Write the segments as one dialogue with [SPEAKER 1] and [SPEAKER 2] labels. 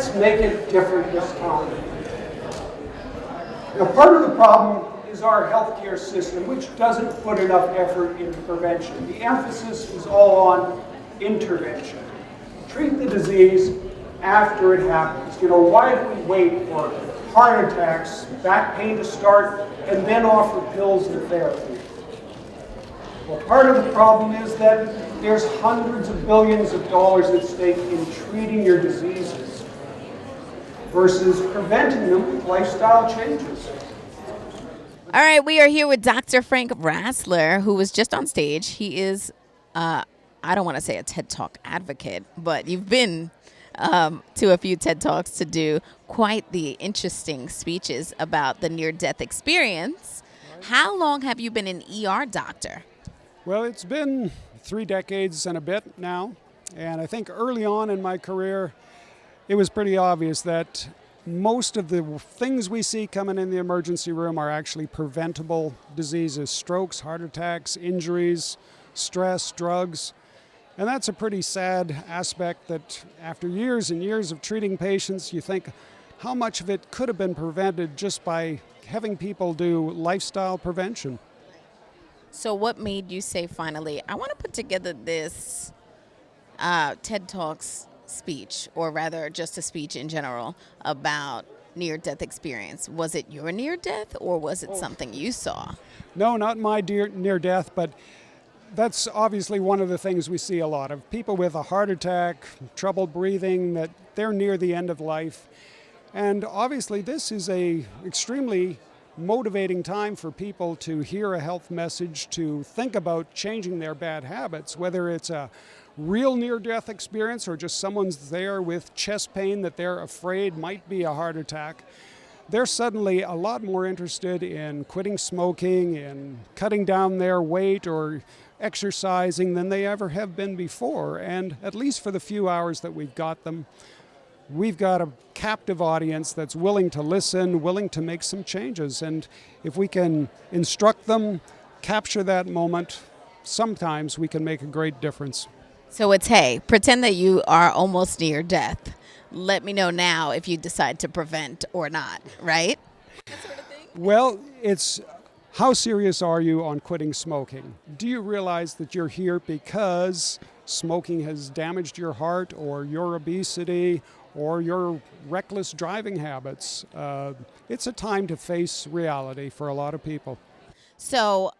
[SPEAKER 1] let's make it different this time. Now, part of the problem is our healthcare system, which doesn't put enough effort into prevention. The emphasis is all on intervention. Treat the disease after it happens. Why do we wait for heart attacks, back pain to start, and then offer pills and therapy? Well, part of the problem is that there's hundreds of billions of dollars at stake in treating your diseases versus preventing them with lifestyle changes.
[SPEAKER 2] All right, we are here with Dr. Frank Rasler, who was just on stage. He is, I don't want to say a TED Talk advocate, but you've been to a few TED Talks to do quite the interesting speeches about the near-death experience. How long have you been an ER doctor?
[SPEAKER 3] Well, it's been 3 decades and a bit now, and I think early on in my career, it was pretty obvious that most of the things we see coming in the emergency room are actually preventable diseases: strokes, heart attacks, injuries, stress, drugs. And that's a pretty sad aspect that after years and years of treating patients, you think how much of it could have been prevented just by having people do lifestyle prevention.
[SPEAKER 2] So what made you say finally, I want to put together this TED Talks speech, or rather just a speech in general about near-death experience? Was it your near-death, or was it something you saw?
[SPEAKER 3] No, not my near-death, but that's obviously one of the things we see a lot of. People with a heart attack, trouble breathing, that they're near the end of life. And obviously this is a extremely motivating time for people to hear a health message, to think about changing their bad habits, whether it's a real near-death experience or just someone's there with chest pain that they're afraid might be a heart attack. They're suddenly a lot more interested in quitting smoking, in cutting down their weight or exercising than they ever have been before. And at least for the few hours that we've got them, we've got a captive audience that's willing to listen, willing to make some changes. And if we can instruct them, capture that moment, sometimes we can make a great difference.
[SPEAKER 2] So it's, hey, pretend that you are almost near death. Let me know now if you decide to prevent or not, right? That sort of thing?
[SPEAKER 3] Well, it's how serious are you on quitting smoking? Do you realize that you're here because smoking has damaged your heart or your obesity or your reckless driving habits? It's a time to face reality for a lot of people.
[SPEAKER 2] So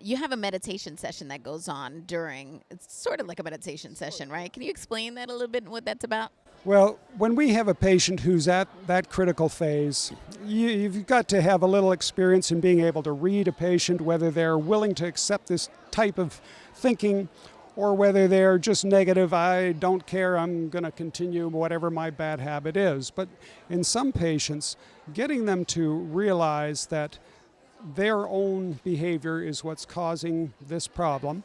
[SPEAKER 2] you have a meditation session that goes on during, it's sort of like a meditation session, right? Can you explain that a little bit and what that's about?
[SPEAKER 3] Well, when we have a patient who's at that critical phase, you've got to have a little experience in being able to read a patient, whether they're willing to accept this type of thinking or whether they're just negative, I don't care, I'm going to continue whatever my bad habit is. But in some patients, getting them to realize that their own behavior is what's causing this problem,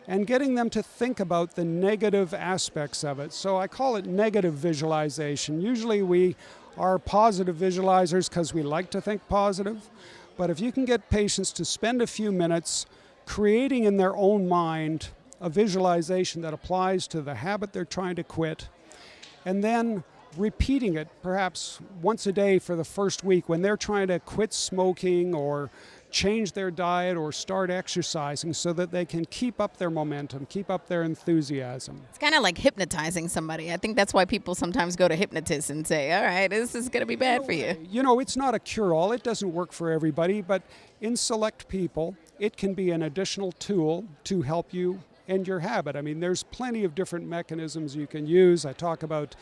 [SPEAKER 3] and getting them to think about the negative aspects of it. So I call it negative visualization. Usually we are positive visualizers because we like to think positive, but if you can get patients to spend a few minutes creating in their own mind a visualization that applies to the habit they're trying to quit, and then repeating it perhaps once a day for the first week when they're trying to quit smoking or change their diet or start exercising so that they can keep up their momentum, keep up their enthusiasm.
[SPEAKER 2] It's kind of like hypnotizing somebody. I think that's why people sometimes go to hypnotists and say, all right, this is going to be bad for you.
[SPEAKER 3] You know, it's not a cure-all. It doesn't work for everybody, but in select people, it can be an additional tool to help you end your habit. I mean, there's plenty of different mechanisms you can use. I talk about,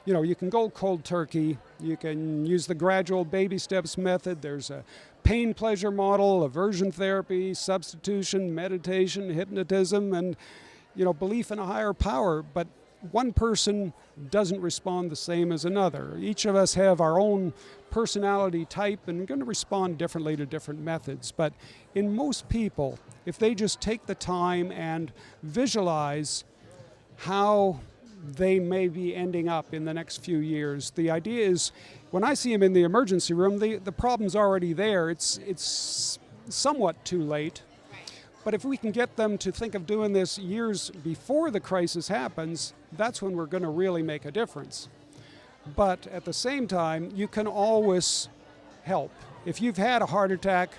[SPEAKER 3] you can go cold turkey. You can use the gradual baby steps method. There's a pain pleasure model, aversion therapy, substitution, meditation, hypnotism, and belief in a higher power. But one person doesn't respond the same as another. Each of us have our own personality type and we're going to respond differently to different methods. But in most people, if they just take the time and visualize how they may be ending up in the next few years. The idea is, when I see them in the emergency room, the problem's already there. It's somewhat too late. But if we can get them to think of doing this years before the crisis happens, that's when we're going to really make a difference. But at the same time, you can always help. If you've had a heart attack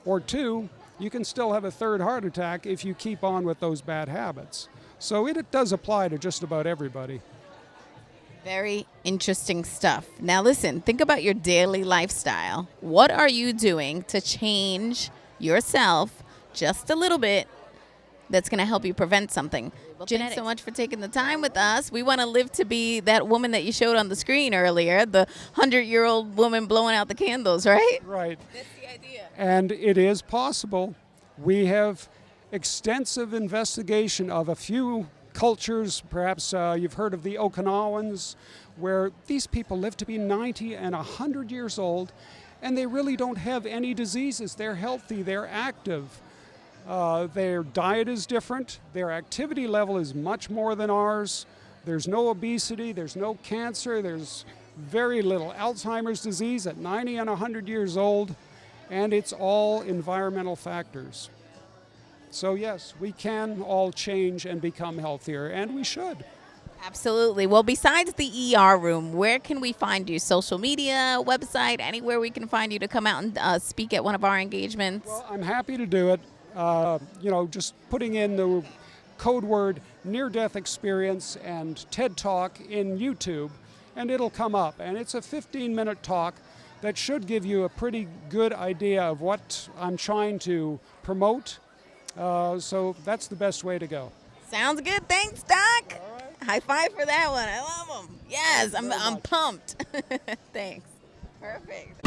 [SPEAKER 3] or two, you can still have a third heart attack if you keep on with those bad habits. So it does apply to just about everybody.
[SPEAKER 2] Very interesting stuff. Now listen, think about your daily lifestyle. What are you doing to change yourself just a little bit that's going to help you prevent something? Well, thanks so much for taking the time with us. We want to live to be that woman that you showed on the screen earlier, the 100-year-old woman blowing out the candles, right?
[SPEAKER 3] Right.
[SPEAKER 2] That's the idea.
[SPEAKER 3] And it is possible. We have extensive investigation of a few cultures. Perhaps you've heard of the Okinawans, where these people live to be 90 and 100 years old, and they really don't have any diseases. They're healthy, they're active. Their diet is different. Their activity level is much more than ours. There's no obesity, there's no cancer, there's very little Alzheimer's disease at 90 and 100 years old, and it's all environmental factors. So yes, we can all change and become healthier, and we should.
[SPEAKER 2] Absolutely. Well, besides the ER room, where can we find you? Social media, website, anywhere we can find you to come out and speak at one of our engagements?
[SPEAKER 3] Well, I'm happy to do it. Just putting in the code word near-death experience and TED Talk in YouTube, and it'll come up. And it's a 15-minute talk that should give you a pretty good idea of what I'm trying to promote. So that's the best way to go.
[SPEAKER 2] Sounds good. Thanks, Doc. All right. High five for that one. I love them. Yes, I'm pumped. Thanks. Perfect.